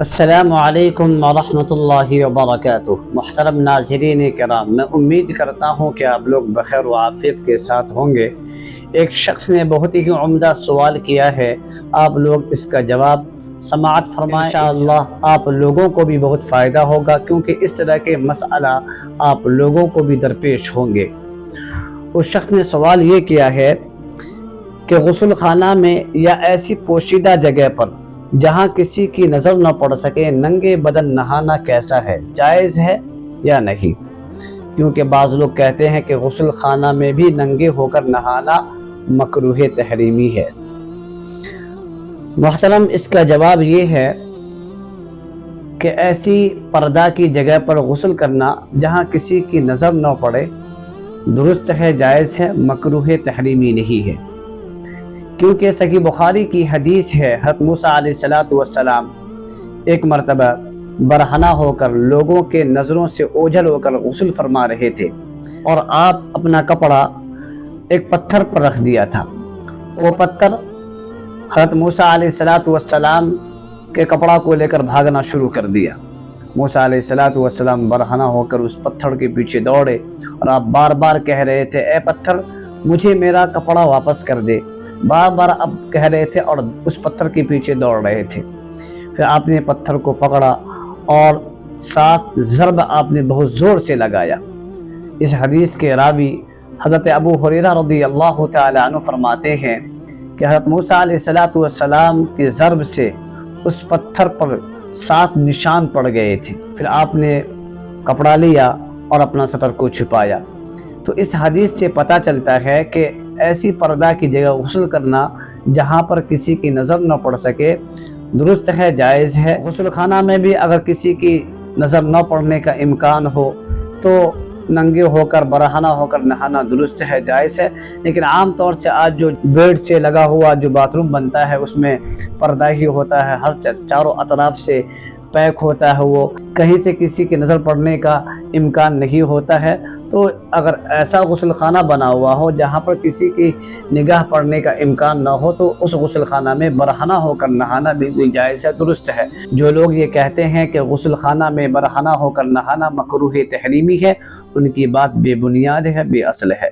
السلام علیکم ورحمۃ اللہ وبرکاتہ۔ محترم ناظرین کرام، میں امید کرتا ہوں کہ آپ لوگ بخیر و عافیت کے ساتھ ہوں گے۔ ایک شخص نے بہت ہی عمدہ سوال کیا ہے، آپ لوگ اس کا جواب سماعت فرمائیں، انشاءاللہ آپ لوگوں کو بھی بہت فائدہ ہوگا، کیونکہ اس طرح کے مسئلہ آپ لوگوں کو بھی درپیش ہوں گے۔ اس شخص نے سوال یہ کیا ہے کہ غسل خانہ میں یا ایسی پوشیدہ جگہ پر جہاں کسی کی نظر نہ پڑ سکے ننگے بدن نہانا کیسا ہے، جائز ہے یا نہیں؟ کیونکہ بعض لوگ کہتے ہیں کہ غسل خانہ میں بھی ننگے ہو کر نہانا مکروہ تحریمی ہے۔ محترم، اس کا جواب یہ ہے کہ ایسی پردہ کی جگہ پر غسل کرنا جہاں کسی کی نظر نہ پڑے درست ہے، جائز ہے، مکروہ تحریمی نہیں ہے۔ کیونکہ صحیح بخاری کی حدیث ہے، حضرت موسیٰ علیہ السلام ایک مرتبہ برہنہ ہو کر لوگوں کے نظروں سے اوجھل ہو کر غسل فرما رہے تھے، اور آپ اپنا کپڑا ایک پتھر پر رکھ دیا تھا۔ وہ پتھر حضرت موسیٰ علیہ السلام کے کپڑا کو لے کر بھاگنا شروع کر دیا۔ موسیٰ علیہ السلام برہنہ ہو کر اس پتھر کے پیچھے دوڑے، اور آپ بار بار کہہ رہے تھے، اے پتھر مجھے میرا کپڑا واپس کر دے، بار بار اب کہہ رہے تھے اور اس پتھر کے پیچھے دوڑ رہے تھے۔ پھر آپ نے پتھر کو پکڑا اور 7 ضرب آپ نے بہت زور سے لگایا۔ اس حدیث کے راوی حضرت ابو ہریرہ رضی اللہ تعالی عنہ فرماتے ہیں کہ حضرت موسیٰ علیہ السلام کے ضرب سے اس پتھر پر 7 نشان پڑ گئے تھے۔ پھر آپ نے کپڑا لیا اور اپنا سطر کو چھپایا۔ تو اس حدیث سے پتہ چلتا ہے کہ ایسی پردہ کی جگہ غسل کرنا جہاں پر کسی کی نظر نہ پڑ سکے درست ہے، جائز ہے۔ غسل خانہ میں بھی اگر کسی کی نظر نہ پڑنے کا امکان ہو تو ننگے ہو کر برہنہ ہو کر نہانا درست ہے، جائز ہے۔ لیکن عام طور سے آج جو بیڈ سے لگا ہوا جو باتھ روم بنتا ہے اس میں پردہ ہی ہوتا ہے، ہر چاروں اطراف سے پیک ہوتا ہے، وہ کہیں سے کسی کی نظر پڑنے کا امکان نہیں ہوتا ہے۔ تو اگر ایسا غسل خانہ بنا ہوا ہو جہاں پر کسی کی نگاہ پڑنے کا امکان نہ ہو تو اس غسل خانہ میں برہنہ ہو کر نہانا بھی جائز ہے، درست ہے۔ جو لوگ یہ کہتے ہیں کہ غسل خانہ میں برہنہ ہو کر نہانا مکروہ تحریمی ہے، ان کی بات بے بنیاد ہے، بے اصل ہے۔